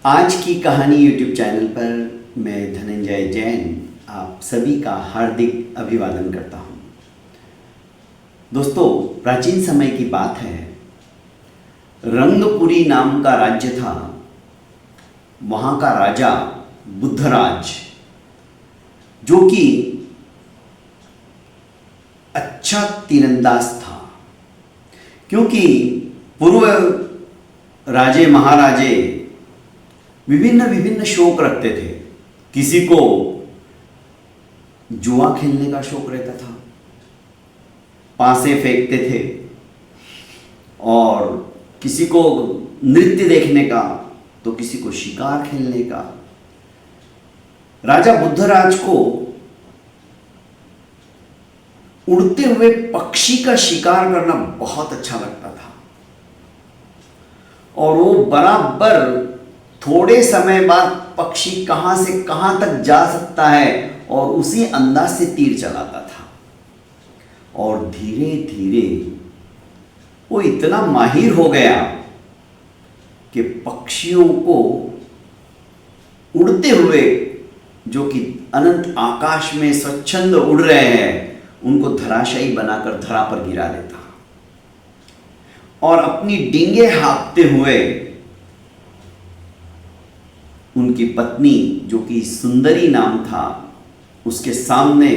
आज की कहानी यूट्यूब चैनल पर मैं धनंजय जैन आप सभी का हार्दिक अभिवादन करता हूँ। दोस्तों, प्राचीन समय की बात है। रंगपुरी नाम का राज्य था। वहाँ का राजा बुद्धराज, जो कि अच्छा तीरंदाज था, क्योंकि पूर्व राजे महाराजे विभिन्न विभिन्न शौक रखते थे। किसी को जुआ खेलने का शौक रहता था, पासे फेंकते थे, और किसी को नृत्य देखने का, तो किसी को शिकार खेलने का। राजा बुद्धराज को उड़ते हुए पक्षी का शिकार करना बहुत अच्छा लगता था, और वो बराबर थोड़े समय बाद पक्षी कहां से कहां तक जा सकता है और उसी अंदाज से तीर चलाता था। और धीरे धीरे वो इतना माहिर हो गया कि पक्षियों को उड़ते हुए, जो कि अनंत आकाश में स्वच्छंद उड़ रहे हैं, उनको धराशायी बनाकर धरा पर गिरा देता, और अपनी डींगे हाँकते हुए उनकी पत्नी, जो कि सुंदरी नाम था, उसके सामने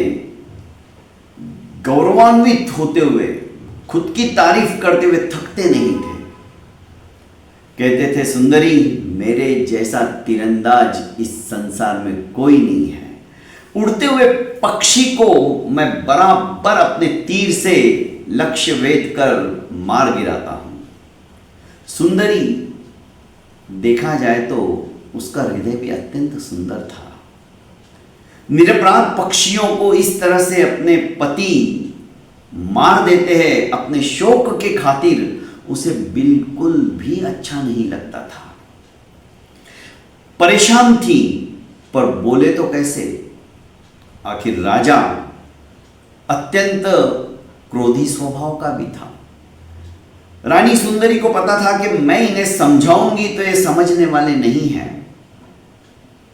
गौरवान्वित होते हुए खुद की तारीफ करते हुए थकते नहीं थे। कहते थे, सुंदरी, मेरे जैसा तीरंदाज इस संसार में कोई नहीं है। उड़ते हुए पक्षी को मैं बराबर अपने तीर से लक्ष्य वेध कर मार गिराता हूं। सुंदरी, देखा जाए तो उसका हृदय भी अत्यंत सुंदर था। निरपराध पक्षियों को इस तरह से अपने पति मार देते हैं अपने शौक के खातिर, उसे बिल्कुल भी अच्छा नहीं लगता था। परेशान थी, पर बोले तो कैसे। आखिर राजा अत्यंत क्रोधी स्वभाव का भी था। रानी सुंदरी को पता था कि मैं इन्हें समझाऊंगी तो ये समझने वाले नहीं हैं।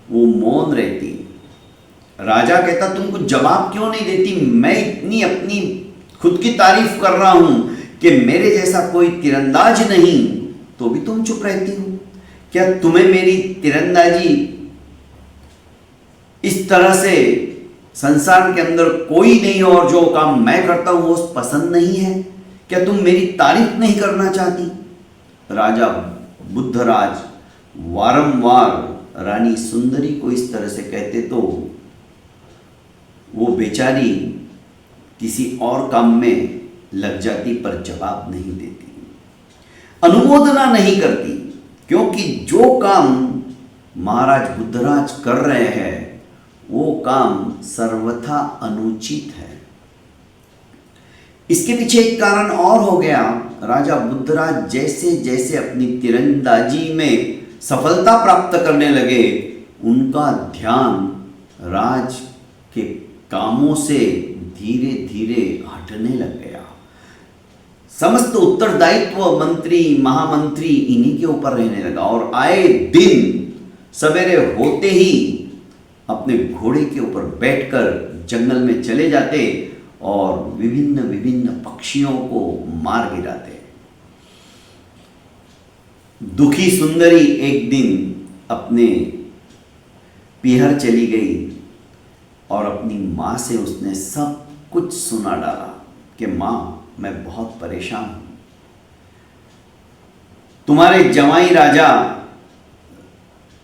वो मौन रहती। राजा कहता, तुम कुछ जवाब क्यों नहीं देती? मैं इतनी अपनी खुद की तारीफ कर रहा हूं कि मेरे जैसा कोई तीरंदाज नहीं, तो भी तुम चुप रहती हो। क्या तुम्हें मेरी तीरंदाजी इस तरह से संसार के अंदर कोई नहीं और जो काम मैं करता हूं वो पसंद नहीं है? क्या तुम मेरी तारीफ नहीं करना चाहती? राजा बुद्धराज वारंवार रानी सुंदरी को इस तरह से कहते तो वो बेचारी किसी और काम में लग जाती, पर जवाब नहीं देती, अनुमोदना नहीं करती, क्योंकि जो काम महाराज बुद्धराज कर रहे हैं वो काम सर्वथा अनुचित है। इसके पीछे एक कारण और हो गया। राजा बुद्धराज जैसे जैसे अपनी तीरंदाजी में सफलता प्राप्त करने लगे, उनका ध्यान राज के कामों से धीरे धीरे हटने लग गया। समस्त उत्तरदायित्व मंत्री महामंत्री इन्हीं के ऊपर रहने लगा, और आए दिन सवेरे होते ही अपने घोड़े के ऊपर बैठकर जंगल में चले जाते और विभिन्न विभिन्न पक्षियों को मार गिराते। दुखी सुंदरी एक दिन अपने पीहर चली गई और अपनी माँ से उसने सब कुछ सुना डाला कि माँ, मैं बहुत परेशान हूँ। तुम्हारे जवाई राजा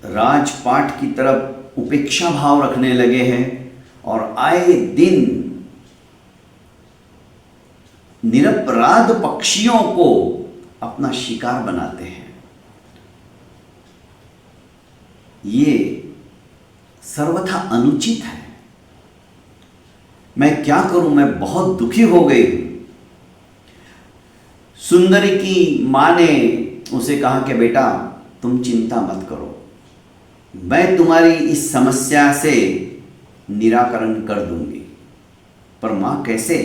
राजपाट की तरफ उपेक्षा भाव रखने लगे हैं और आए दिन निरपराध पक्षियों को अपना शिकार बनाते हैं। ये सर्वथा अनुचित है। मैं क्या करूं? मैं बहुत दुखी हो गई हूं। सुंदरी की मां ने उसे कहा कि बेटा, तुम चिंता मत करो, मैं तुम्हारी इस समस्या से निराकरण कर दूंगी। पर मां, कैसे?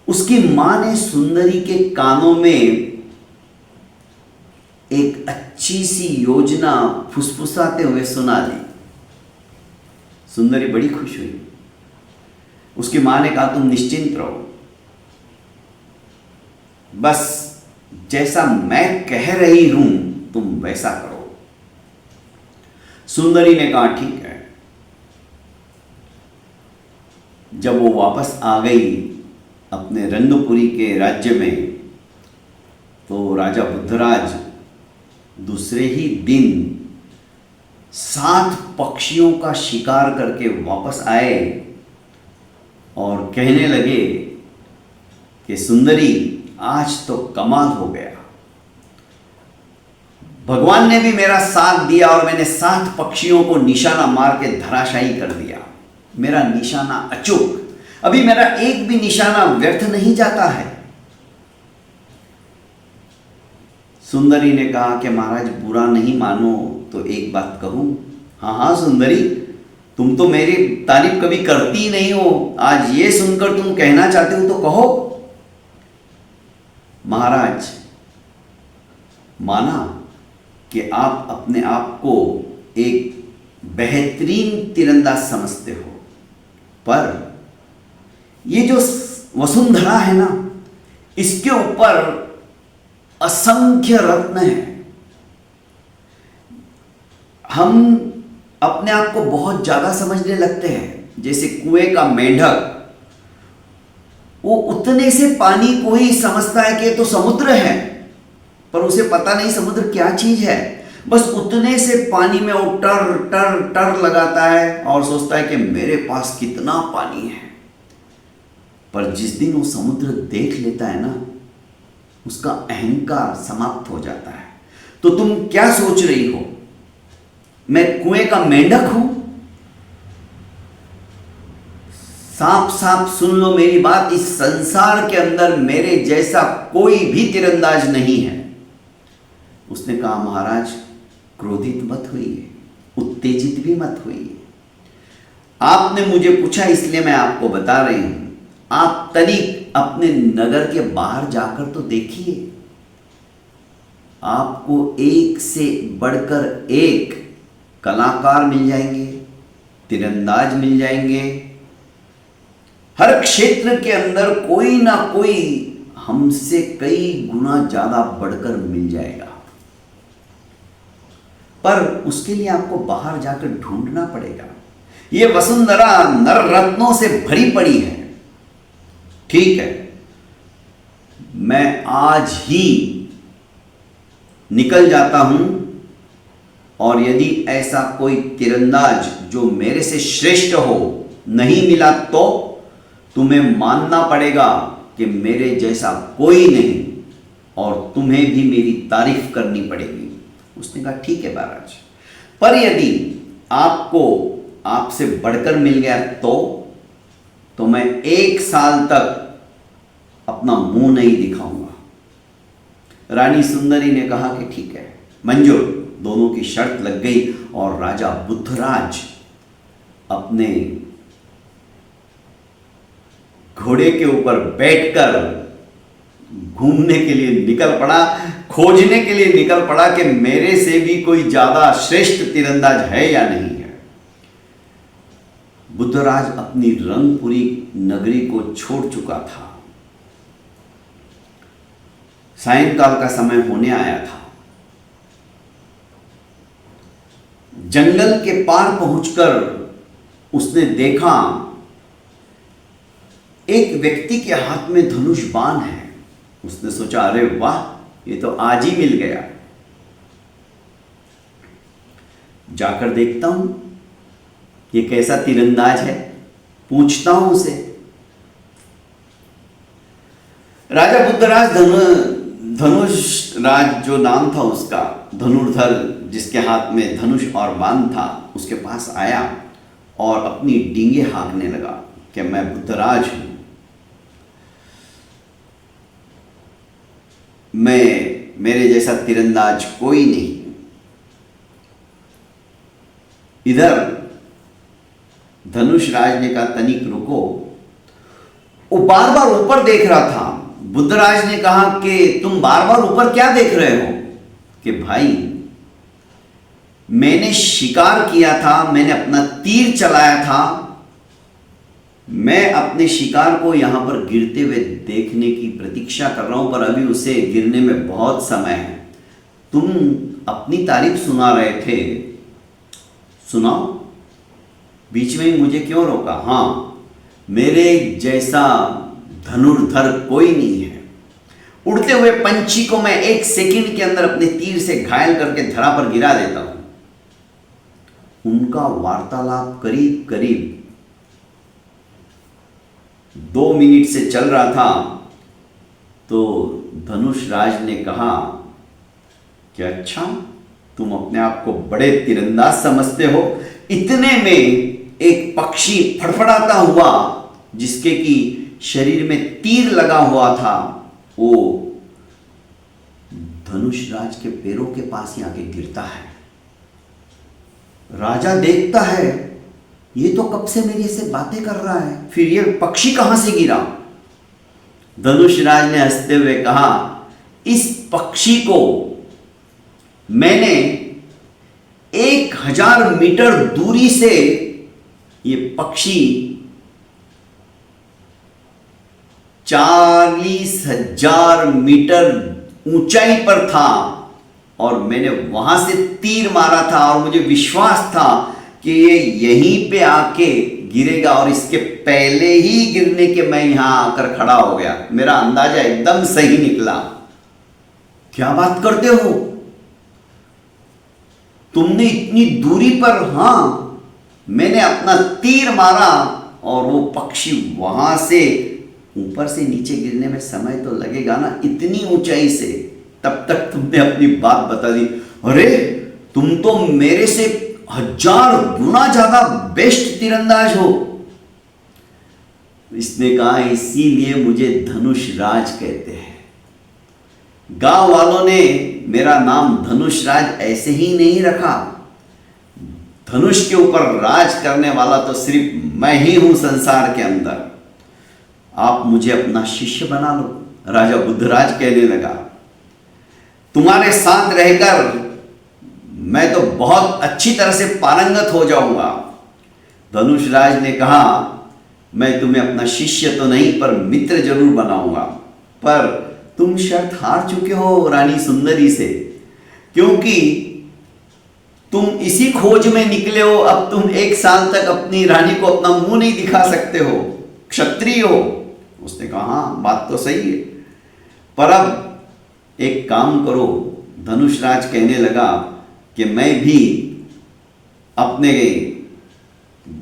उसकी मां ने सुंदरी के कानों में एक अच्छी सी योजना फुसफुसाते हुए सुना दी। सुंदरी बड़ी खुश हुई। उसकी मां ने कहा, तुम निश्चिंत रहो, बस जैसा मैं कह रही हूं तुम वैसा करो। सुंदरी ने कहा, ठीक है। जब वो वापस आ गई अपने रंगपुरी के राज्य में, तो राजा बुद्धराज दूसरे ही दिन 7 पक्षियों का शिकार करके वापस आए और कहने लगे कि सुंदरी, आज तो कमाल हो गया, भगवान ने भी मेरा साथ दिया और मैंने 7 पक्षियों को निशाना मार के धराशायी कर दिया। मेरा निशाना अचूक, अभी मेरा एक भी निशाना व्यर्थ नहीं जाता है। सुंदरी ने कहा कि महाराज बुरा नहीं मानो तो एक बात कहूं। हाँ हाँ सुंदरी, तुम तो मेरी तारीफ कभी करती ही नहीं हो, आज ये सुनकर तुम कहना चाहते हो तो कहो। महाराज, माना कि आप अपने आप को एक बेहतरीन तीरंदाज समझते हो, पर ये जो वसुंधरा है ना, इसके ऊपर असंख्य रत्न हैं। हम अपने आप को बहुत ज्यादा समझने लगते हैं। जैसे कुएं का मेंढक, वो उतने से पानी को ही समझता है कि ये तो समुद्र है, पर उसे पता नहीं समुद्र क्या चीज है। बस उतने से पानी में वो टर टर टर लगाता है और सोचता है कि मेरे पास कितना पानी है। पर जिस दिन वो समुद्र देख लेता है ना, उसका अहंकार समाप्त हो जाता है। तो तुम क्या सोच रही हो, मैं कुएं का मेंढक हूं? साफ साफ सुन लो मेरी बात, इस संसार के अंदर मेरे जैसा कोई भी तीरंदाज नहीं है। उसने कहा, महाराज क्रोधित मत होइए, उत्तेजित भी मत होइए। आपने मुझे पूछा इसलिए मैं आपको बता रही हूं। आप तनिक अपने नगर के बाहर जाकर तो देखिए, आपको एक से बढ़कर एक कलाकार मिल जाएंगे, तीरंदाज मिल जाएंगे। हर क्षेत्र के अंदर कोई ना कोई हमसे कई गुना ज्यादा बढ़कर मिल जाएगा, पर उसके लिए आपको बाहर जाकर ढूंढना पड़ेगा। ये वसुंधरा नर रत्नों से भरी पड़ी है। ठीक है, मैं आज ही निकल जाता हूं, और यदि ऐसा कोई तीरंदाज जो मेरे से श्रेष्ठ हो नहीं मिला तो तुम्हें मानना पड़ेगा कि मेरे जैसा कोई नहीं, और तुम्हें भी मेरी तारीफ करनी पड़ेगी। उसने कहा, ठीक है महाराज, पर यदि आपको आपसे बढ़कर मिल गया तो मैं 1 साल तक अपना मुंह नहीं दिखाऊंगा। रानी सुंदरी ने कहा कि ठीक है, मंजूर। दोनों की शर्त लग गई और राजा बुद्धराज अपने घोड़े के ऊपर बैठकर घूमने के लिए निकल पड़ा, खोजने के लिए निकल पड़ा कि मेरे से भी कोई ज्यादा श्रेष्ठ तीरंदाज है या नहीं है। बुद्धराज अपनी रंगपुरी नगरी को छोड़ चुका था। सायंकाल का समय होने आया था। जंगल के पार पहुंचकर उसने देखा एक व्यक्ति के हाथ में धनुष बाण है। उसने सोचा, अरे वाह, ये तो आज ही मिल गया, जाकर देखता हूं ये कैसा तीरंदाज है, पूछता हूं उसे। राजा बुद्धराज धनुष राज जो नाम था उसका, धनुर्धर जिसके हाथ में धनुष और बाण था, उसके पास आया और अपनी डींगे हाँकने लगा कि मैं बुद्धराज हूं, मेरे जैसा तीरंदाज कोई नहीं। इधर धनुष राज ने कहा, तनिक रुको। वो बार बार ऊपर देख रहा था। बुद्धराज ने कहा कि तुम बार बार ऊपर क्या देख रहे हो? कि भाई मैंने शिकार किया था, मैंने अपना तीर चलाया था, मैं अपने शिकार को यहां पर गिरते हुए देखने की प्रतीक्षा कर रहा हूं, पर अभी उसे गिरने में बहुत समय है। तुम अपनी तारीफ सुना रहे थे, सुनाओ, बीच में ही मुझे क्यों रोका? हाँ, मेरे जैसा धनुर्धर कोई नहीं है। उड़ते हुए पंछी को मैं 1 सेकंड के अंदर अपने तीर से घायल करके धरा पर गिरा देता हूं। उनका वार्तालाप करीब करीब 2 मिनट से चल रहा था, तो धनुष राज ने कहा कि अच्छा, तुम अपने आप को बड़े तीरंदाज समझते हो। इतने में एक पक्षी फड़फड़ाता हुआ, जिसके की शरीर में तीर लगा हुआ था, वो धनुष राज के पैरों के पास ही आके गिरता है। राजा देखता है, ये तो कब से मेरे से बातें कर रहा है, फिर ये पक्षी कहां से गिरा? धनुष राज ने हंसते हुए कहा, इस पक्षी को मैंने 1000 मीटर दूरी से, ये पक्षी 40,000 मीटर ऊंचाई पर था और मैंने वहां से तीर मारा था और मुझे विश्वास था कि ये यहीं पे आके गिरेगा और इसके पहले ही गिरने के मैं यहां आकर खड़ा हो गया। मेरा अंदाजा एकदम सही निकला। क्या बात करते हो? तुमने इतनी दूरी पर? हां, मैंने अपना तीर मारा और वो पक्षी वहां से ऊपर से नीचे गिरने में समय तो लगेगा ना, इतनी ऊंचाई से। तब तक तुमने अपनी बात बता दी। अरे, तुम तो मेरे से 1000 गुना ज्यादा बेस्ट तीरंदाज हो। इसने कहा, इसीलिए मुझे धनुष राज कहते हैं। गांव वालों ने मेरा नाम धनुष राज ऐसे ही नहीं रखा। धनुष के ऊपर राज करने वाला तो सिर्फ मैं ही हूं संसार के अंदर। आप मुझे अपना शिष्य बना लो। राजा बुद्धराज कहने लगा, तुम्हारे साथ रहकर मैं तो बहुत अच्छी तरह से पारंगत हो जाऊंगा। धनुष राज ने कहा, मैं तुम्हें अपना शिष्य तो नहीं पर मित्र जरूर बनाऊंगा, पर तुम शर्त हार चुके हो रानी सुंदरी से, क्योंकि तुम इसी खोज में निकले हो। अब तुम 1 साल तक अपनी रानी को अपना मुंह नहीं दिखा सकते हो, क्षत्रिय हो। उसने कहा, हाँ, बात तो सही है, पर अब एक काम करो। धनुष राज कहने लगा कि मैं भी अपने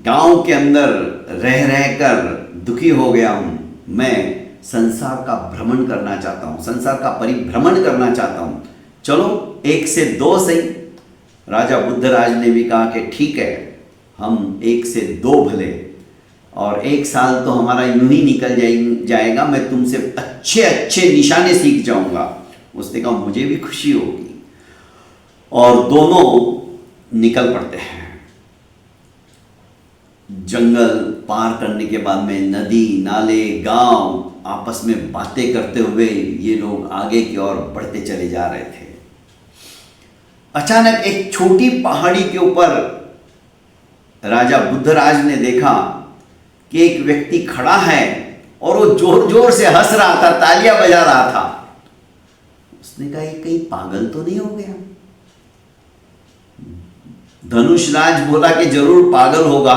गांव के अंदर रह रहकर दुखी हो गया हूं। मैं संसार का भ्रमण करना चाहता हूं, संसार का परिभ्रमण करना चाहता हूं। चलो 1 से 2 सही। राजा बुद्धराज ने भी कहा कि ठीक है, हम 1 से 2 भले, और 1 साल तो हमारा यूं ही निकल जाएगा। मैं तुमसे अच्छे अच्छे निशाने सीख जाऊंगा। उसने कहा, मुझे भी खुशी होगी। और दोनों निकल पड़ते हैं। जंगल पार करने के बाद में नदी, नाले, गांव आपस में बातें करते हुए ये लोग आगे की ओर बढ़ते चले जा रहे थे। अचानक एक छोटी पहाड़ी के ऊपर राजा बुद्धराज ने देखा कि एक व्यक्ति खड़ा है और वो जोर जोर से हंस रहा था, तालियां बजा रहा था। उसने कहा, ये कहीं पागल तो नहीं हो गया? धनुष राज बोला कि जरूर पागल होगा,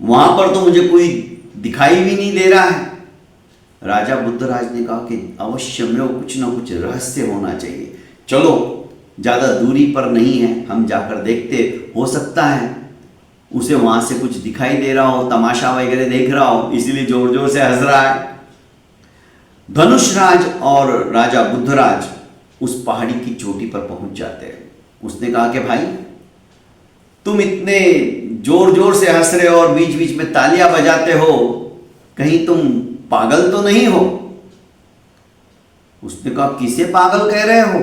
वहां पर तो मुझे कोई दिखाई भी नहीं दे रहा है। राजा बुद्धराज ने कहा कि अवश्य में कुछ ना कुछ रहस्य होना चाहिए। चलो, ज्यादा दूरी पर नहीं है, हम जाकर देखते, हो सकता है उसे वहां से कुछ दिखाई दे रहा हो, तमाशा वगैरह देख रहा हो, इसीलिए जोर जोर से हंस रहा है। धनुष राज और राजा बुद्धराज उस पहाड़ी की चोटी पर पहुंच जाते हैं। उसने कहा कि भाई, तुम इतने जोर जोर से हंस रहे हो और बीच बीच में तालियां बजाते हो, कहीं तुम पागल तो नहीं हो? उसने कहा, किसे पागल कह रहे हो?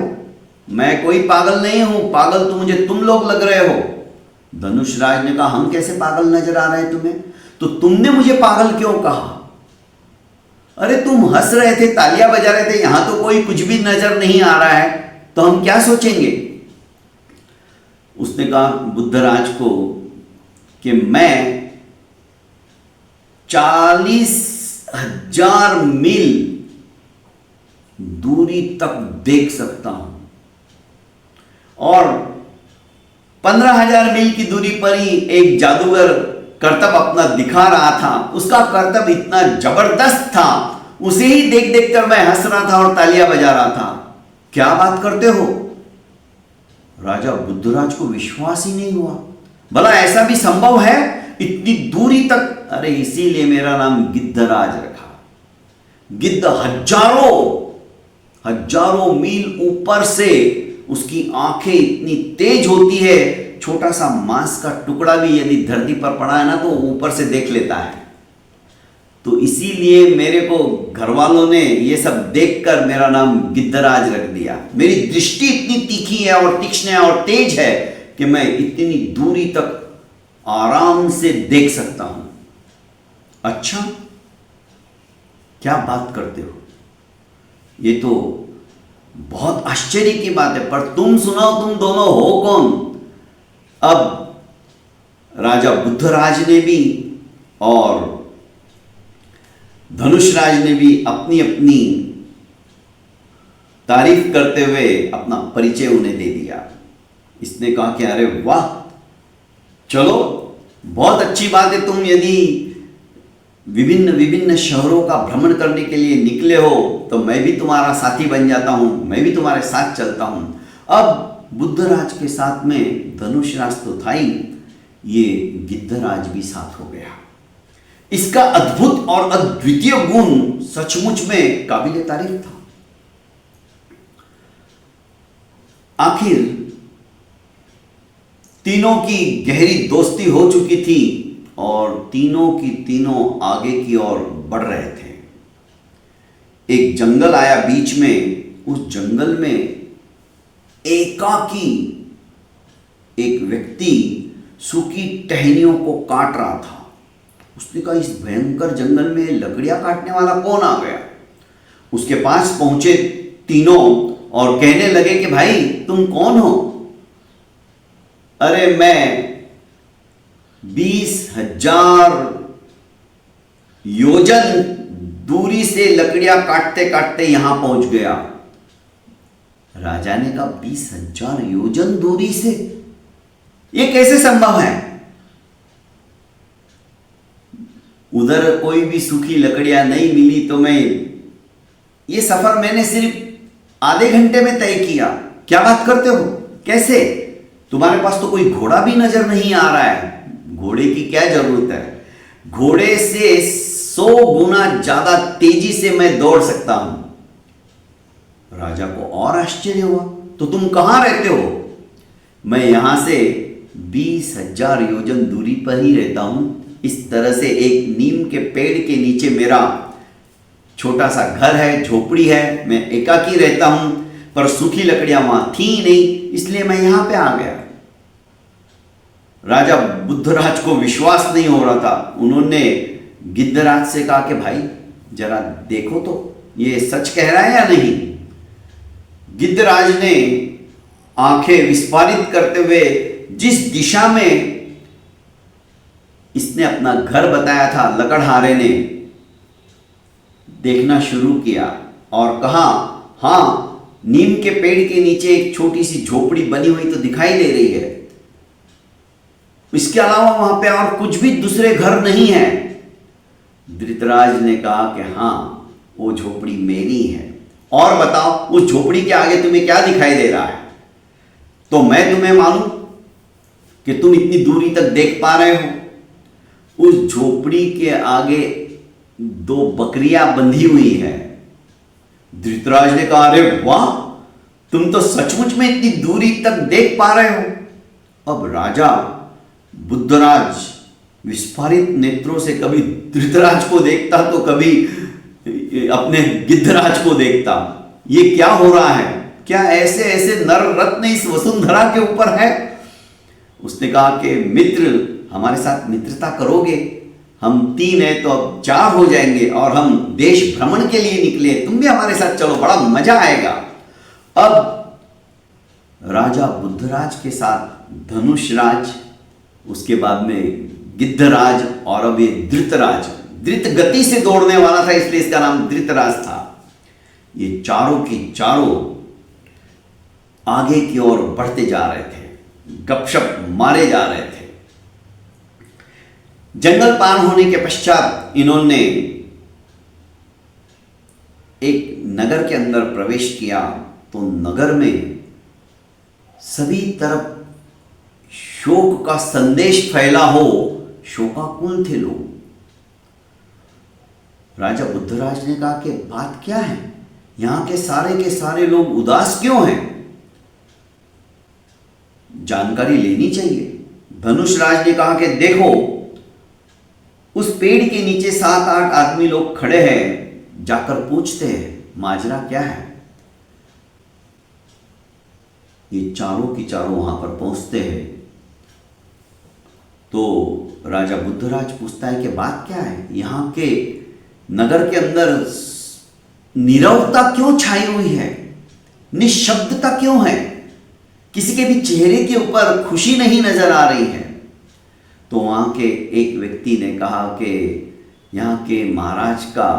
मैं कोई पागल नहीं हूं, पागल तो मुझे तुम लोग लग रहे हो। धनुष राज ने कहा, हम कैसे पागल नजर आ रहे हैं तुम्हें? तो तुमने मुझे पागल क्यों कहा? अरे तुम हंस रहे थे, तालियां बजा रहे थे, यहां तो कोई कुछ भी नजर नहीं आ रहा है। तो हम क्या सोचेंगे? उसने कहा बुद्धराज को कि मैं 40,000 मील दूरी तक देख सकता हूं, और 15,000 मील की दूरी पर ही एक जादूगर करतब अपना दिखा रहा था। उसका करतब इतना जबरदस्त था, उसे ही देख देख कर मैं हंस रहा था और तालियां बजा रहा था। क्या बात करते हो? राजा बुद्धराज को विश्वास ही नहीं हुआ। भला ऐसा भी संभव है इतनी दूरी तक? अरे इसीलिए मेरा नाम गिद्धराज रखा। गिद्ध हजारों मील ऊपर से उसकी आंखें इतनी तेज होती है, छोटा सा मांस का टुकड़ा भी यदि धरती पर पड़ा है ना तो ऊपर से देख लेता है। तो इसीलिए मेरे को घर वालों ने ये सब देखकर मेरा नाम गिद्धराज रख दिया। मेरी दृष्टि इतनी तीखी है और तीक्ष्ण है और तेज है कि मैं इतनी दूरी तक आराम से देख सकता हूं। अच्छा, क्या बात करते हो? ये तो बहुत आश्चर्य की बात है, पर तुम सुनाओ, तुम दोनों हो कौन? अब राजा बुद्धराज ने भी और धनुषराज ने भी अपनी अपनी तारीफ करते हुए अपना परिचय उन्हें दे दिया। इसने कहा कि अरे वाह, चलो बहुत अच्छी बात है, तुम यदि विभिन्न विभिन्न शहरों का भ्रमण करने के लिए निकले हो तो मैं भी तुम्हारा साथी बन जाता हूं, मैं भी तुम्हारे साथ चलता हूं। अब बुद्धराज के साथ में धनुषराज तो था ही, ये गिद्धराज भी साथ हो गया। इसका अद्भुत और अद्वितीय गुण सचमुच में काबिले तारीफ था। आखिर तीनों की गहरी दोस्ती हो चुकी थी और तीनों की तीनों आगे की ओर बढ़ रहे थे। एक जंगल आया बीच में। उस जंगल में एकाकी एक व्यक्ति सूखी टहनियों को काट रहा था। उसने कहा, इस भयंकर जंगल में लकड़ियां काटने वाला कौन आ गया? उसके पास पहुंचे तीनों और कहने लगे कि भाई तुम कौन हो? अरे मैं 20,000 योजन दूरी से लकड़ियां काटते काटते यहां पहुंच गया। राजा ने कहा, 20,000 योजन दूरी से? यह कैसे संभव है? उधर कोई भी सूखी लकड़ियां नहीं मिली तो ये सफर मैंने सिर्फ आधे घंटे में तय किया। क्या बात करते हो? कैसे? तुम्हारे पास तो कोई घोड़ा भी नजर नहीं आ रहा है। घोड़े की क्या जरूरत है? घोड़े से 100 गुना ज्यादा तेजी से मैं दौड़ सकता हूं। राजा को और आश्चर्य हुआ। तो तुम कहां रहते हो? मैं यहां से 20,000 योजन दूरी पर ही रहता हूं। इस तरह से एक नीम के पेड़ के नीचे मेरा छोटा सा घर है, झोपड़ी है। मैं एकाकी रहता हूं, पर सूखी लकड़ियां वहां थी ही नहीं, इसलिए मैं यहां पे आ गया। राजा बुद्धराज को विश्वास नहीं हो रहा था। उन्होंने गिद्धराज से कहा कि भाई जरा देखो तो ये सच कह रहा है या नहीं। गिद्धराज ने आंखें विस्फारित करते हुए जिस दिशा में इसने अपना घर बताया था लकड़हारे ने, देखना शुरू किया और कहा, हां, नीम के पेड़ के नीचे एक छोटी सी झोपड़ी बनी हुई तो दिखाई दे रही है। इसके अलावा वहां पे और कुछ भी दूसरे घर नहीं है। धृतराज ने कहा कि हां, वो झोपड़ी मेरी है। और बताओ, उस झोपड़ी के आगे तुम्हें क्या दिखाई दे रहा है? तो मैं तुम्हें मालूं कि तुम इतनी दूरी तक देख पा रहे हो। उस झोपड़ी के आगे 2 बकरियां बंधी हुई है। धृतराज ने कहा, अरे वाह, तुम तो सचमुच में इतनी दूरी तक देख पा रहे हो। अब राजा बुद्धराज विस्फारित नेत्रों से कभी धृतराज को देखता तो कभी अपने गिद्धराज को देखता। ये क्या हो रहा है? क्या ऐसे ऐसे नर रत्न इस वसुंधरा के ऊपर है? उसने कहा कि मित्र, हमारे साथ मित्रता करोगे? हम 3 हैं तो अब 4 हो जाएंगे और हम देश भ्रमण के लिए निकले। तुम भी हमारे साथ चलो, बड़ा मजा आएगा। अब राजा बुद्धराज के साथ धनुषराज, उसके बाद में गिद्धराज और अब ये धृतराज, धृत गति से दौड़ने वाला था इसलिए इसका नाम धृतराज था। ये चारों की चारों आगे की ओर बढ़ते जा रहे थे, गपशप मारे जा रहे थे। जंगल पार होने के पश्चात इन्होंने एक नगर के अंदर प्रवेश किया तो नगर में सभी तरफ शोक का संदेश फैला हो, शोकाकुल थे लोग। राजा बुद्धराज ने कहा कि बात क्या है, यहां के सारे लोग उदास क्यों हैं, जानकारी लेनी चाहिए। धनुषराज ने कहा कि देखो उस पेड़ के नीचे 7-8 आदमी लोग खड़े हैं, जाकर पूछते हैं माजरा क्या है। ये चारों की चारों वहां पर पहुंचते हैं तो राजा बुद्धराज पूछता है कि बात क्या है, यहां के नगर के अंदर नीरवता क्यों छाई हुई है, निशब्दता क्यों है, किसी के भी चेहरे के ऊपर खुशी नहीं नजर आ रही है। तो वहां के एक व्यक्ति ने कहा कि यहाँ के महाराज का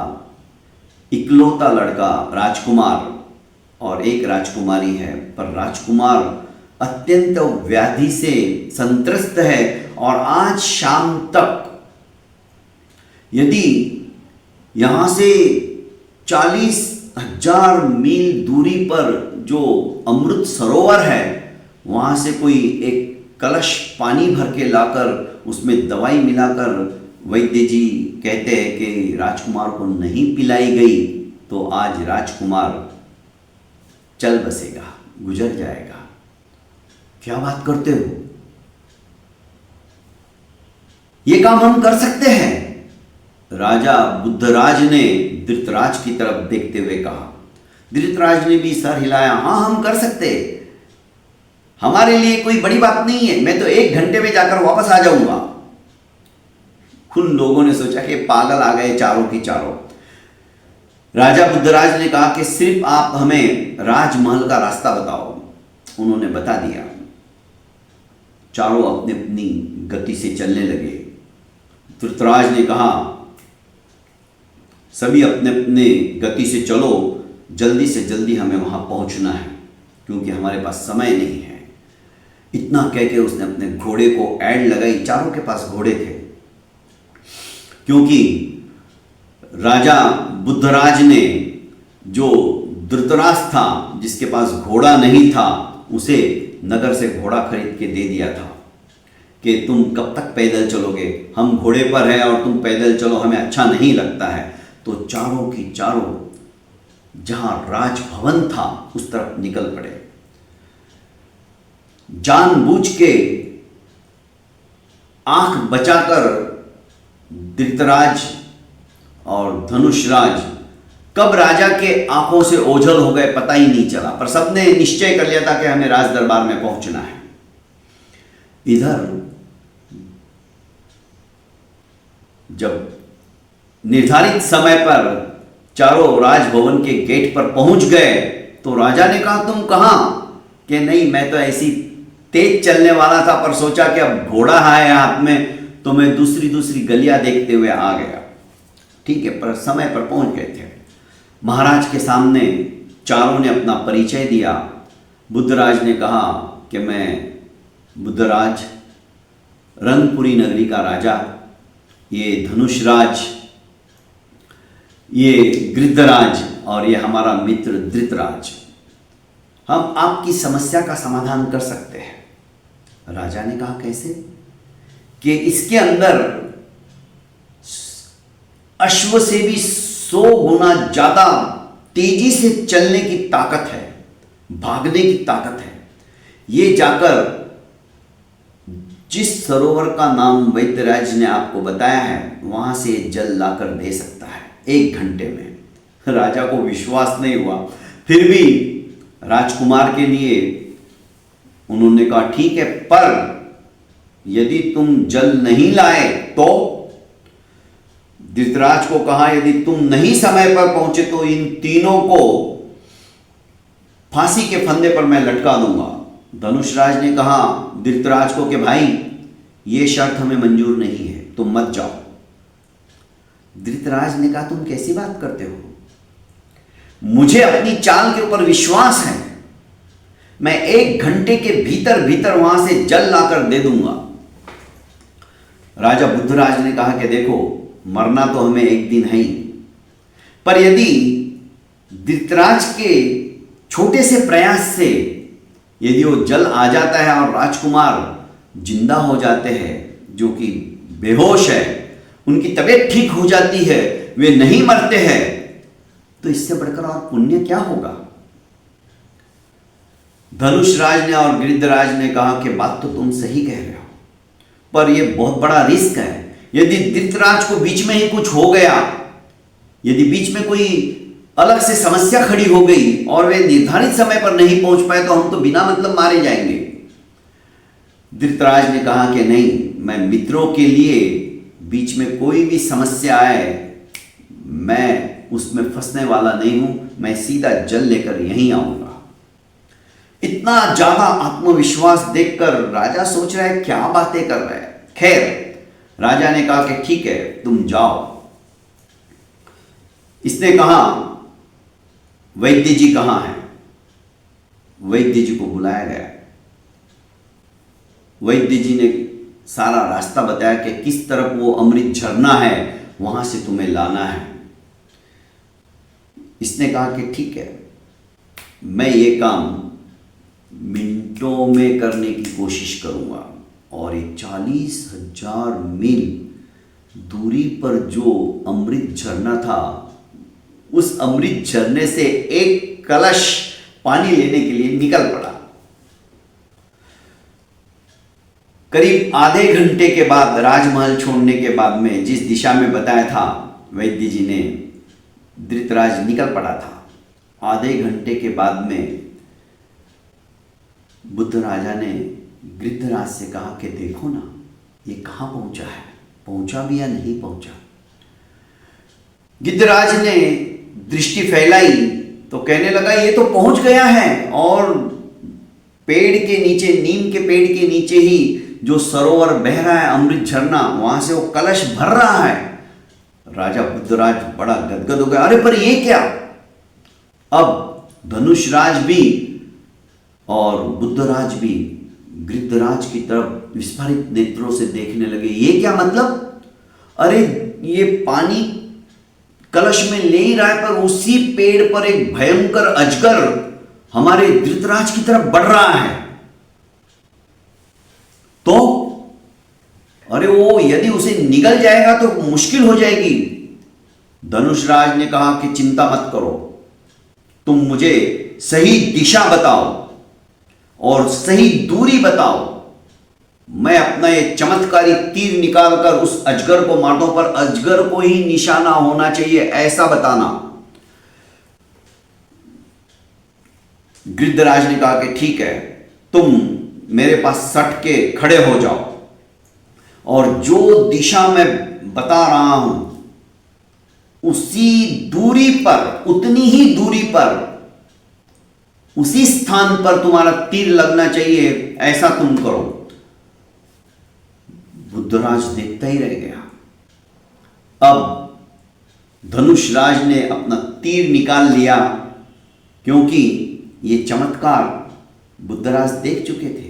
इकलौता लड़का राजकुमार और एक राजकुमारी है, पर राजकुमार अत्यंत व्याधि से संत्रस्त है और आज शाम तक यदि यहां से 40,000 मील दूरी पर जो अमृत सरोवर है वहां से कोई एक कलश पानी भर के लाकर उसमें दवाई मिलाकर वैद्य जी कहते हैं कि राजकुमार को नहीं पिलाई गई तो आज राजकुमार चल बसेगा, गुजर जाएगा। क्या बात करते हो, ये काम हम कर सकते हैं? राजा बुद्धराज ने धृतराज की तरफ देखते हुए कहा। धृतराज ने भी सर हिलाया, हाँ हम कर सकते, हमारे लिए कोई बड़ी बात नहीं है, मैं तो 1 घंटे में जाकर वापस आ जाऊंगा। उन लोगों ने सोचा कि पागल आ गए चारों की चारों। राजा बुद्धराज ने कहा कि सिर्फ आप हमें राजमहल का रास्ता बताओ। उन्होंने बता दिया। चारों अपनी अपनी गति से चलने लगे। धृतराज ने कहा सभी अपने अपने गति से चलो, जल्दी से जल्दी हमें वहां पहुंचना है क्योंकि हमारे पास समय नहीं है। इतना कह के उसने अपने घोड़े को ऐड लगाई। चारों के पास घोड़े थे क्योंकि राजा बुद्धराज ने जो धृतराज था जिसके पास घोड़ा नहीं था उसे नगर से घोड़ा खरीद के दे दिया था कि तुम कब तक पैदल चलोगे, हम घोड़े पर हैं और तुम पैदल चलो, हमें अच्छा नहीं लगता है। तो चारों की चारों जहां राजभवन था उस तरफ निकल पड़े। जानबूझ के आंख बचाकर धृतराज और धनुषराज कब राजा के आंखों से ओझल हो गए पता ही नहीं चला, पर सबने निश्चय कर लिया था कि हमें राज दरबार में पहुंचना है। इधर जब निर्धारित समय पर चारों राजभवन के गेट पर पहुंच गए तो राजा ने कहा तुम कहां? कि नहीं मैं तो ऐसी तेज चलने वाला था पर सोचा कि अब घोड़ा है हाथ में तो मैं दूसरी गलियां देखते हुए आ गया। ठीक है, पर समय पर पहुंच गए थे। महाराज के सामने चारों ने अपना परिचय दिया। बुद्धराज ने कहा कि मैं बुद्धराज रंगपुरी नगरी का राजा, ये धनुषराज, ये गिद्धराज और ये हमारा मित्र धृतराज, हम आपकी समस्या का समाधान कर सकते हैं। राजा ने कहा कैसे? कि इसके अंदर अश्व से भी 100 गुना ज्यादा तेजी से चलने की ताकत है, भागने की ताकत है। ये जाकर जिस सरोवर का नाम वैद्यराज ने आपको बताया है वहां से जल लाकर दे सकता है 1 घंटे में। राजा को विश्वास नहीं हुआ, फिर भी राजकुमार के लिए उन्होंने कहा ठीक है, पर यदि तुम जल नहीं लाए तो? धृतराज को कहा यदि तुम नहीं समय पर पहुंचे तो इन तीनों को फांसी के फंदे पर मैं लटका दूंगा। धनुषराज ने कहा धृतराज को कि भाई ये शर्त हमें मंजूर नहीं है, तुम मत जाओ। धृतराज ने कहा तुम कैसी बात करते हो, मुझे अपनी चाल के ऊपर विश्वास है, मैं 1 घंटे के भीतर भीतर वहां से जल लाकर दे दूंगा। राजा बुद्धराज ने कहा कि देखो मरना तो हमें एक दिन है ही, पर यदि धृतराज के छोटे से प्रयास से यदि वो जल आ जाता है और राजकुमार जिंदा हो जाते हैं, जो कि बेहोश है, उनकी तबीयत ठीक हो जाती है, वे नहीं मरते हैं, तो इससे बढ़कर और पुण्य क्या होगा। धनुषराज ने और गिरिधराज ने कहा कि बात तो तुम सही कह रहे हो, पर यह बहुत बड़ा रिस्क है। यदि धृतराज को बीच में ही कुछ हो गया, यदि बीच में कोई अलग से समस्या खड़ी हो गई और वे निर्धारित समय पर नहीं पहुंच पाए, तो हम तो बिना मतलब मारे जाएंगे। धृतराज ने कहा कि नहीं, मैं मित्रों के लिए बीच में कोई भी समस्या आए, मैं उसमें फंसने वाला नहीं हूं, मैं सीधा जल लेकर यहीं आऊंगा। इतना ज्यादा आत्मविश्वास देखकर राजा सोच रहा है क्या बातें कर रहा है। खैर, राजा ने कहा कि ठीक है तुम जाओ। इसने कहा वैद्य जी कहां हैं। वैद्य जी को बुलाया गया। वैद्य जी ने सारा रास्ता बताया कि किस तरफ वो अमृत झरना है, वहां से तुम्हें लाना है। इसने कहा कि ठीक है, मैं ये काम मिनटों में करने की कोशिश करूंगा। और ये 40,000 मील दूरी पर जो अमृत झरना था, उस अमृत झरने से एक कलश पानी लेने के लिए निकल पड़ा। करीब आधे घंटे के बाद, राजमहल छोड़ने के बाद में जिस दिशा में बताया था वैद्य जी ने, धृतराज निकल पड़ा था। आधे घंटे के बाद में बुद्ध राजा ने गिरिधराज से कहा कि देखो ना, ये कहां पहुंचा है, पहुंचा भी या नहीं पहुंचा। गिरिधराज ने दृष्टि फैलाई तो कहने लगा ये तो पहुंच गया है, और पेड़ के नीचे, नीम के पेड़ के नीचे ही जो सरोवर बह रहा है, अमृत झरना, वहां से वो कलश भर रहा है। राजा बुद्धराज बड़ा गदगद हो गया, अरे पर ये क्या। अब धनुषराज भी और बुद्धराज भी गिरिधराज की तरफ विस्फारित नेत्रों से देखने लगे। ये क्या मतलब, अरे ये पानी कलश में ले ही रहा है, पर उसी पेड़ पर एक भयंकर अजगर हमारे धृतराज की तरफ बढ़ रहा है। तो अरे वो यदि उसे निगल जाएगा तो मुश्किल हो जाएगी। धनुषराज ने कहा कि चिंता मत करो, तुम मुझे सही दिशा बताओ और सही दूरी बताओ, मैं अपना ये चमत्कारी तीर निकालकर उस अजगर को मार दूं, पर अजगर को ही निशाना होना चाहिए ऐसा बताना। गिरिधराज ने कहा कि ठीक है, तुम मेरे पास सट के खड़े हो जाओ और जो दिशा मैं बता रहा हूं उसी दूरी पर, उतनी ही दूरी पर, उसी स्थान पर तुम्हारा तीर लगना चाहिए, ऐसा तुम करो। बुद्धराज देखता ही रह गया। अब धनुषराज ने अपना तीर निकाल लिया, क्योंकि ये चमत्कार बुद्धराज देख चुके थे।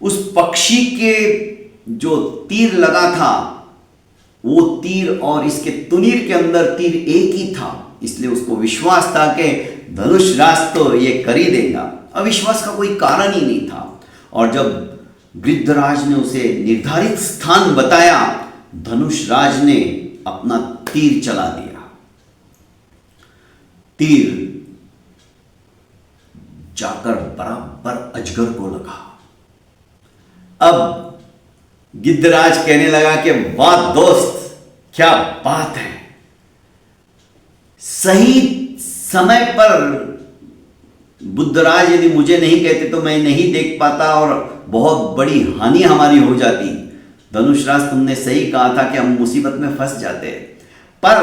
उस पक्षी के जो तीर लगा था, वो तीर और इसके तुनीर के अंदर तीर एक ही था, इसलिए उसको विश्वास था कि धनुषराज तो ये कर ही देगा। अविश्वास का कोई कारण ही नहीं था। और जब गिरिधराज ने उसे निर्धारित स्थान बताया, धनुषराज ने अपना तीर चला दिया। तीर जाकर बराबर अजगर को लगा। अब गिरिधराज कहने लगा कि वाह दोस्त, क्या बात है, सही समय पर बुद्धराज यदि मुझे नहीं कहते तो मैं नहीं देख पाता और बहुत बड़ी हानि हमारी हो जाती। धनुषराज, तुमने सही कहा था कि हम मुसीबत में फंस जाते, पर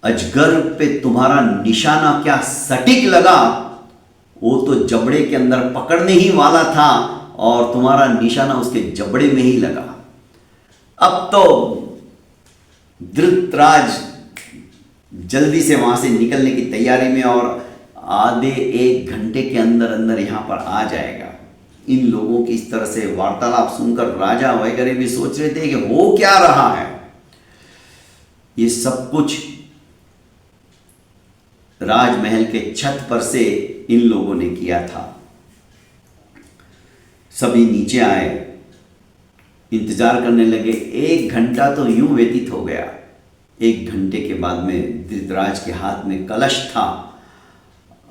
अजगर पे तुम्हारा निशाना क्या सटीक लगा, वो तो जबड़े के अंदर पकड़ने ही वाला था और तुम्हारा निशाना उसके जबड़े में ही लगा। अब तो धृतराज जल्दी से वहां से निकलने की तैयारी में और आधे 1 घंटे के अंदर अंदर यहां पर आ जाएगा। इन लोगों की इस तरह से वार्तालाप सुनकर राजा वगैरह भी सोच रहे थे कि हो क्या रहा है। ये सब कुछ राजमहल के छत पर से इन लोगों ने किया था। सभी नीचे आए, इंतजार करने लगे। 1 घंटा तो यूं व्यतीत हो गया। 1 घंटे के बाद में धृतराज के हाथ में कलश था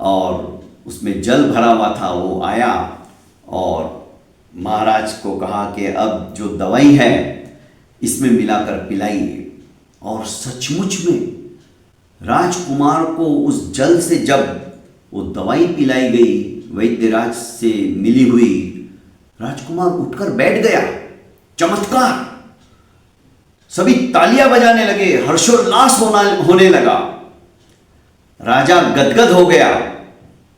और उसमें जल भरा हुआ था। वो आया और महाराज को कहा कि अब जो दवाई है इसमें मिलाकर पिलाइए। और सचमुच में राजकुमार को उस जल से जब वो दवाई पिलाई गई, वैद्यराज से मिली हुई, राजकुमार उठकर बैठ गया। चमत्कार! सभी तालियां बजाने लगे, हर्षोल्लास होने लगा। राजा गदगद हो गया।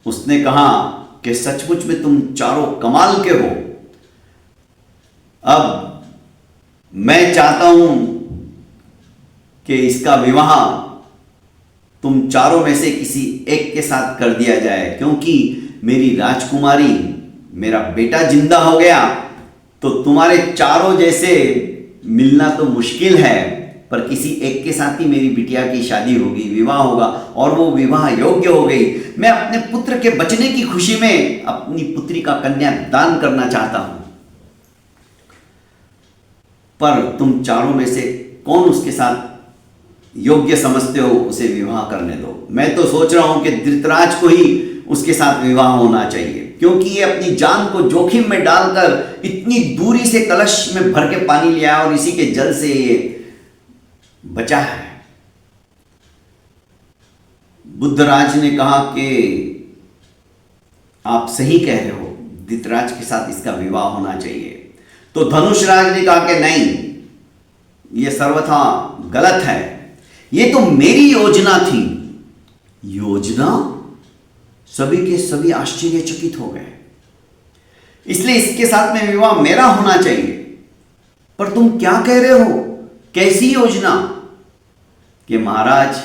उसने कहा कि सचमुच में तुम चारों कमाल के हो। अब मैं चाहता हूं कि इसका विवाह तुम चारों में से किसी एक के साथ कर दिया जाए, क्योंकि मेरी राजकुमारी, मेरा बेटा जिंदा हो गया तो तुम्हारे चारों जैसे मिलना तो मुश्किल है, पर किसी एक के साथ ही मेरी बिटिया की शादी होगी, विवाह होगा और वो विवाह योग्य हो गई। मैं अपने पुत्र के बचने की खुशी में अपनी पुत्री का कन्या दान करना चाहता हूं, पर तुम चारों में से कौन उसके साथ योग्य समझते हो, उसे विवाह करने दो। मैं तो सोच रहा हूं कि धृतराज को ही उसके साथ विवाह होना चाहिए, क्योंकि ये अपनी जान को जोखिम में डालकर इतनी दूरी से कलश में भर के पानी लिया और इसी के जल से ये बचा है। बुद्धराज ने कहा कि आप सही कह रहे हो, धृतराज के साथ इसका विवाह होना चाहिए। तो धनुषराज ने कहा कि नहीं, यह सर्वथा गलत है, ये तो मेरी योजना थी। योजना? सभी के सभी आश्चर्यचकित हो गए। इसलिए इसके साथ में विवाह मेरा होना चाहिए। पर तुम क्या कह रहे हो, कैसी योजना? कि महाराज,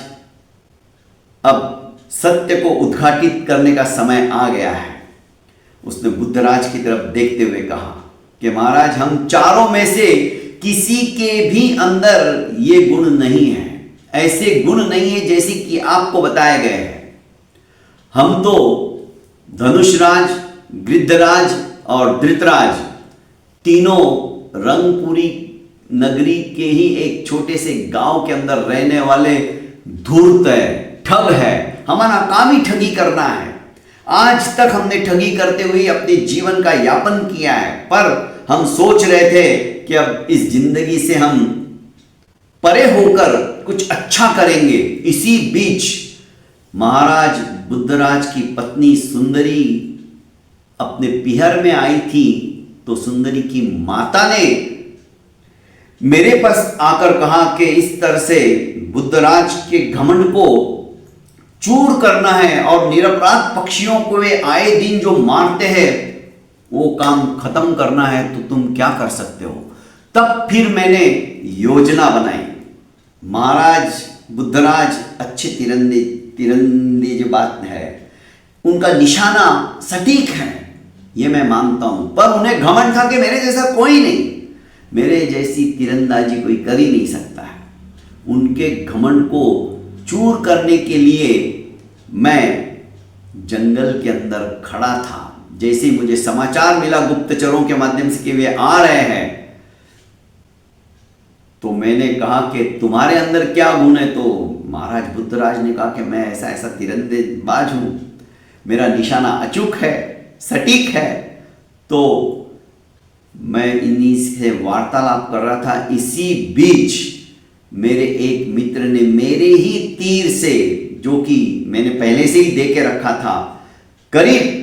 अब सत्य को उद्घाटित करने का समय आ गया है। उसने बुद्धराज की तरफ देखते हुए कहा कि महाराज, हम चारों में से किसी के भी अंदर ये गुण नहीं है, ऐसे गुण नहीं है जैसे कि आपको बताए गए हैं। हम तो धनुषराज, गृद्धराज और धृतराज तीनों रंगपुरी नगरी के ही एक छोटे से गांव के अंदर रहने वाले धूर्त है, ठग है। हमारा काम ही ठगी करना है। आज तक हमने ठगी करते हुए अपने जीवन का यापन किया है, पर हम सोच रहे थे कि अब इस जिंदगी से हम परे होकर कुछ अच्छा करेंगे। इसी बीच महाराज बुद्धराज की पत्नी सुंदरी अपने पिहर में आई थी, तो सुंदरी की माता ने मेरे पास आकर कहा कि इस तरह से बुद्धराज के घमंड को चूर करना है और निरपराध पक्षियों को वे आए दिन जो मारते हैं वो काम खत्म करना है, तो तुम क्या कर सकते हो। तब फिर मैंने योजना बनाई। महाराज बुद्धराज अच्छे तीरंदेज बात है, उनका निशाना सटीक है, ये मैं मानता हूं, पर उन्हें घमंड था कि मेरे जैसा कोई नहीं, मेरे जैसी तीरंदाजी कोई कर ही नहीं सकता है। उनके घमंड को चूर करने के लिए मैं जंगल के अंदर खड़ा था। जैसे ही मुझे समाचार मिला गुप्तचरों के माध्यम से कि वे आ रहे हैं, तो मैंने कहा कि तुम्हारे अंदर क्या गुण है। तो महाराज बुद्धराज ने कहा कि मैं ऐसा ऐसा तीरंदेबाज हूं, मेरा निशाना अचूक है, सटीक है। तो मैं इन्हीं से वार्तालाप कर रहा था, इसी बीच मेरे एक मित्र ने मेरे ही तीर से, जो कि मैंने पहले से ही दे के रखा था, करीब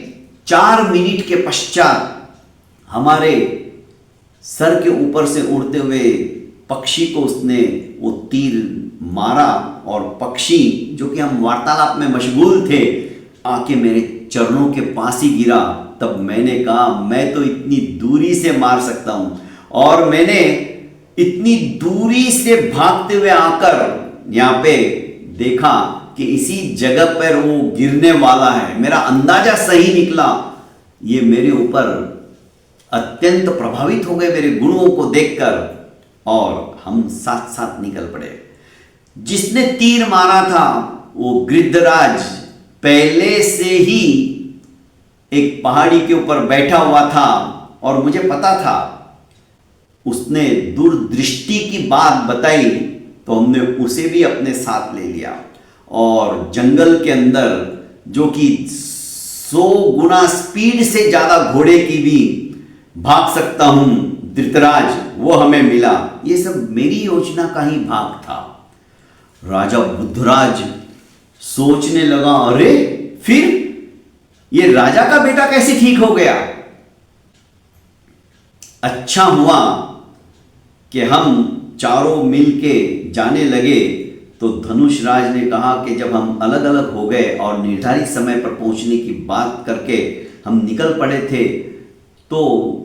4 मिनट के पश्चात हमारे सर के ऊपर से उड़ते हुए पक्षी को उसने वो तीर मारा और पक्षी, जो कि हम वार्तालाप में मशगूल थे, आके मेरे चरणों के पास ही गिरा, तब मैंने कहा मैं तो इतनी दूरी से मार सकता हूं, और मैंने इतनी दूरी से भागते हुए आकर यहां पे देखा कि इसी जगह पर वो गिरने वाला है। मेरा अंदाजा सही निकला। ये मेरे ऊपर अत्यंत प्रभावित हो गए मेरे गुणों को देखकर, और हम साथ साथ निकल पड़े। जिसने तीर मारा था वो गृद्धराज पहले से ही एक पहाड़ी के ऊपर बैठा हुआ था, और मुझे पता था उसने दूरदृष्टि की बात बताई, तो हमने उसे भी अपने साथ ले लिया। और जंगल के अंदर जो कि 100 गुना स्पीड से ज्यादा घोड़े की भी भाग सकता हूं धृतराज, वो हमें मिला। ये सब मेरी योजना का ही भाग था। राजा बुद्धराज सोचने लगा, अरे फिर ये राजा का बेटा कैसे ठीक हो गया? अच्छा हुआ कि हम चारों मिलके जाने लगे। तो धनुष राज ने कहा कि जब हम अलग अलग हो गए और निर्धारित समय पर पहुंचने की बात करके हम निकल पड़े थे, तो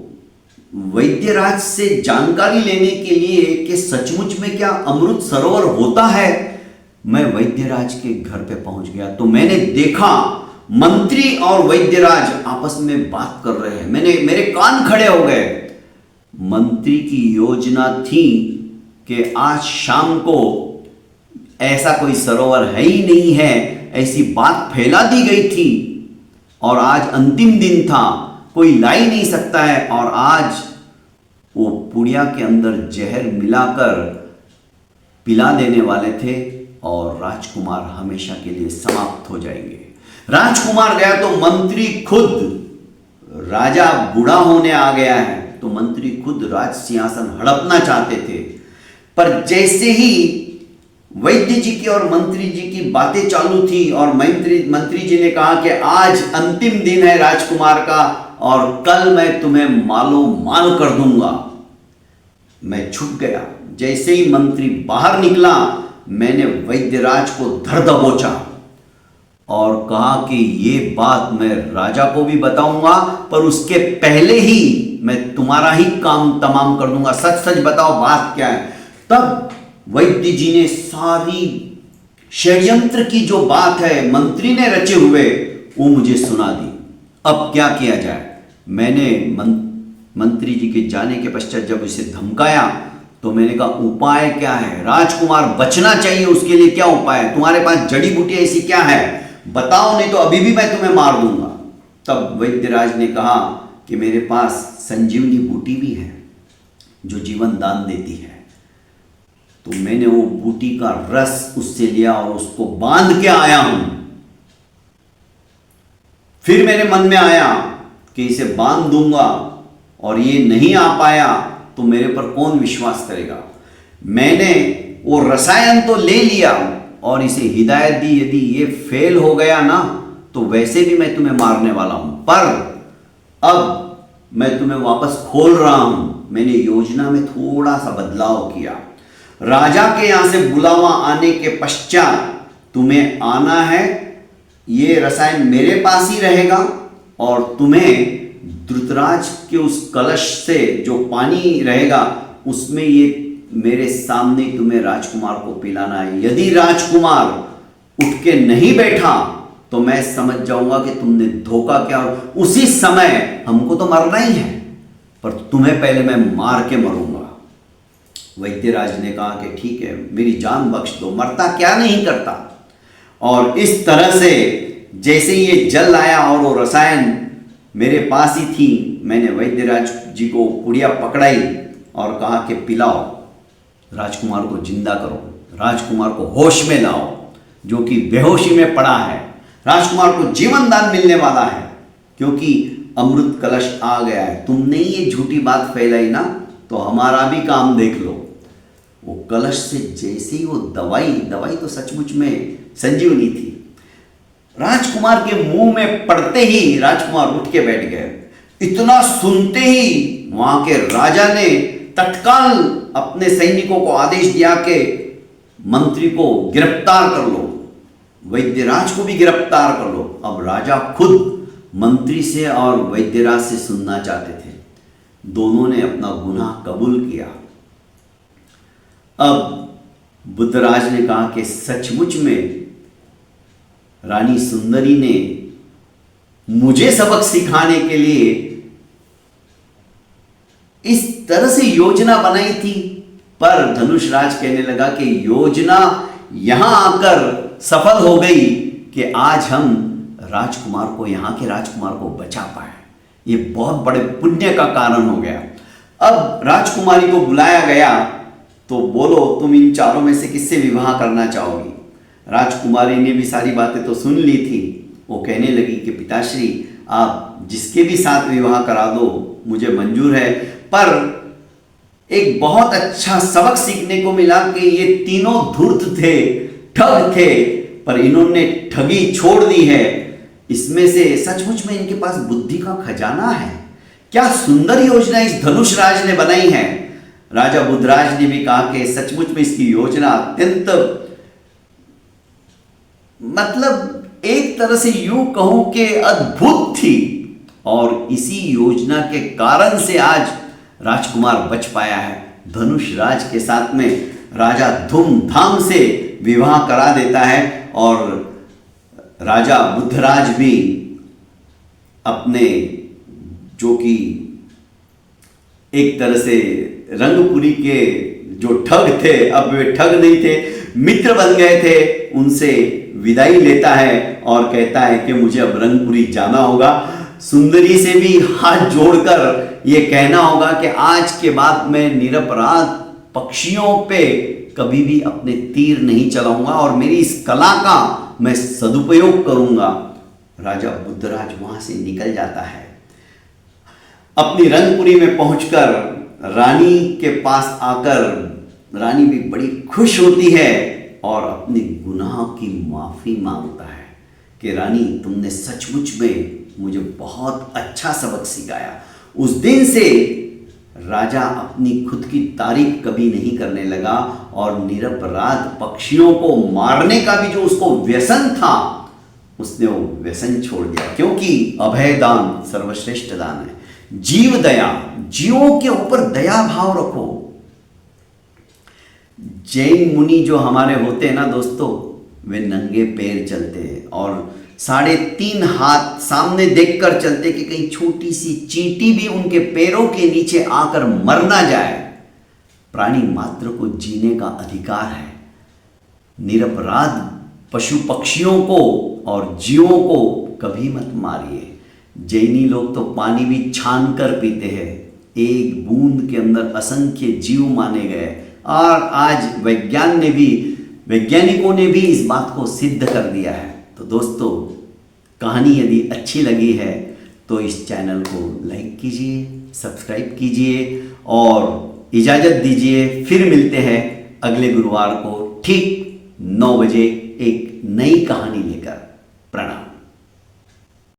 वैद्यराज से जानकारी लेने के लिए कि सचमुच में क्या अमृत सरोवर होता है, मैं वैद्यराज के घर पे पहुंच गया। तो मैंने देखा मंत्री और वैद्यराज आपस में बात कर रहे हैं। मेरे कान खड़े हो गए। मंत्री की योजना थी कि आज शाम को ऐसा कोई सरोवर है ही नहीं है, ऐसी बात फैला दी गई थी, और आज अंतिम दिन था, कोई ला ही नहीं सकता है। और आज वो पुड़िया के अंदर जहर मिलाकर पिला देने वाले थे, और राजकुमार हमेशा के लिए समाप्त हो जाएंगे। राजकुमार गया तो मंत्री खुद, राजा बूढ़ा होने आ गया है, तो मंत्री खुद राज सिंहासन हड़पना चाहते थे। पर जैसे ही वैद्य जी की और मंत्री जी की बातें चालू थी, और मंत्री जी ने कहा कि आज अंतिम दिन है राजकुमार का, और कल मैं तुम्हें मालो माल कर दूंगा, मैं छुप गया। जैसे ही मंत्री बाहर निकला, मैंने वैद्यराज को धर दबोचा और कहा कि ये बात मैं राजा को भी बताऊंगा, पर उसके पहले ही मैं तुम्हारा ही काम तमाम कर दूंगा। सच सच बताओ बात क्या है। तब वैद्य जी ने सारी षड्यंत्र की जो बात है मंत्री ने रचे हुए, वो मुझे सुना दी। अब क्या किया जाए? मैंने मंत्री जी के जाने के पश्चात जब इसे धमकाया, तो मैंने कहा उपाय क्या है? राजकुमार बचना चाहिए, उसके लिए क्या उपाय है? तुम्हारे पास जड़ी बूटी ऐसी क्या है, बताओ, नहीं तो अभी भी मैं तुम्हें मार दूंगा। तब वैद्यराज ने कहा कि मेरे पास संजीवनी बूटी भी है जो जीवन दान देती है। तो मैंने वो बूटी का रस उससे लिया और उसको बांध के आया हूं। फिर मेरे मन में आया कि इसे बांध दूंगा, और ये नहीं आ पाया तो मेरे पर कौन विश्वास करेगा। मैंने वो रसायन तो ले लिया और इसे हिदायत दी, यदि ये फेल हो गया ना तो वैसे भी मैं तुम्हें मारने वाला हूं, पर अब मैं तुम्हें वापस खोल रहा हूं। मैंने योजना में थोड़ा सा बदलाव किया। राजा के यहां से बुलावा आने के पश्चात तुम्हें आना है, ये रसायन मेरे पास ही रहेगा, और तुम्हें धृतराज के उस कलश से जो पानी रहेगा उसमें ये मेरे सामने तुम्हें राजकुमार को पिलाना है। यदि राजकुमार उठ के नहीं बैठा तो मैं समझ जाऊंगा कि तुमने धोखा किया, और उसी समय हमको तो मरना ही है, पर तुम्हें पहले मैं मार के मरूंगा। वैद्यराज ने कहा कि ठीक है, मेरी जान बख्श दो, मरता क्या नहीं करता। और इस तरह से जैसे ये जल आया और वो रसायन मेरे पास ही थी, मैंने वैद्यराज जी को पुड़िया पकड़ाई और कहा कि पिलाओ, राजकुमार को जिंदा करो, राजकुमार को होश में लाओ जो कि बेहोशी में पड़ा है। राजकुमार को जीवन दान मिलने वाला है, क्योंकि अमृत कलश आ गया है। तुमने ये झूठी बात फैलाई ना, तो हमारा भी काम देख लो। वो कलश से जैसे ही वो दवाई तो सचमुच में संजीवनी थी, राजकुमार के मुंह में पड़ते ही राजकुमार उठ के बैठ गए। इतना सुनते ही वहां के राजा ने तत्काल अपने सैनिकों को आदेश दिया कि मंत्री को गिरफ्तार कर लो। वैद्यराज को भी गिरफ्तार कर लो। अब राजा खुद मंत्री से और वैद्यराज से सुनना चाहते थे। दोनों ने अपना गुनाह कबूल किया। अब बुद्धराज ने कहा कि सचमुच में रानी सुंदरी ने मुझे सबक सिखाने के लिए इस तरह से योजना बनाई थी। पर धनुषराज कहने लगा कि योजना यहां आकर सफल हो गई कि आज हम राजकुमार को, यहां के राजकुमार को बचा पाए। ये बहुत बड़े पुण्य का कारण हो गया। अब राजकुमारी को बुलाया गया तो बोलो तुम इन चारों में से किससे विवाह करना चाहोगी। राजकुमारी ने भी सारी बातें तो सुन ली थी। वो कहने लगी कि पिताश्री आप जिसके भी साथ विवाह करा दो मुझे मंजूर है, पर एक बहुत अच्छा सबक सीखने को मिला कि ये तीनों धूर्त थे, ठग थे, पर इन्होंने ठगी छोड़ दी है। इसमें से सचमुच में इनके पास बुद्धि का खजाना है। क्या सुंदर योजना इस धनुषराज ने बनाई है। राजा बुद्धराज ने भी कहा कि सचमुच में इसकी योजना अत्यंत, मतलब एक तरह से यूं कहूं कि अद्भुत थी, और इसी योजना के कारण से आज राजकुमार बच पाया है। धनुषराज के साथ में राजा धूमधाम से विवाह करा देता है और राजा बुद्धराज भी अपने, जो कि एक तरह से रंगपुरी के जो ठग थे, अब वे ठग नहीं थे, मित्र बन गए थे, उनसे विदाई लेता है और कहता है कि मुझे अब रंगपुरी जाना होगा। सुंदरी से भी हाथ जोड़कर ये कहना होगा कि आज के बाद मैं निरपराध पक्षियों पे कभी भी अपने तीर नहीं चलाऊंगा और मेरी इस कला का मैं सदुपयोग करूंगा। राजा बुद्धराज वहां से निकल जाता है। अपनी रंगपुरी में पहुंचकर रानी के पास आकर रानी भी बड़ी खुश होती है और अपने गुनाह की माफी मांगता है कि रानी तुमने सचमुच में मुझे बहुत अच्छा सबक सिखाया। उस दिन से राजा अपनी खुद की तारीफ कभी नहीं करने लगा और निरपराध पक्षियों को मारने का भी जो उसको व्यसन था उसने वो व्यसन छोड़ दिया, क्योंकि अभय दान सर्वश्रेष्ठ दान है। जीव दया, जीवों के ऊपर दया भाव रखो। जैन मुनि जो हमारे होते हैं ना दोस्तों, वे नंगे पैर चलते हैं और 3.5 हाथ सामने देखकर चलते कि कहीं छोटी सी चींटी भी उनके पैरों के नीचे आकर मर ना जाए। प्राणी मात्र को जीने का अधिकार है। निरपराध पशु पक्षियों को और जीवों को कभी मत मारिए। जैनी लोग तो पानी भी छान कर पीते हैं। एक बूंद के अंदर असंख्य जीव माने गए और आज वैज्ञानिकों ने भी इस बात को सिद्ध कर दिया है। तो दोस्तों, कहानी यदि अच्छी लगी है तो इस चैनल को लाइक कीजिए, सब्सक्राइब कीजिए और इजाज़त दीजिए। फिर मिलते हैं अगले गुरुवार को ठीक 9 बजे एक नई कहानी लेकर। प्रणाम।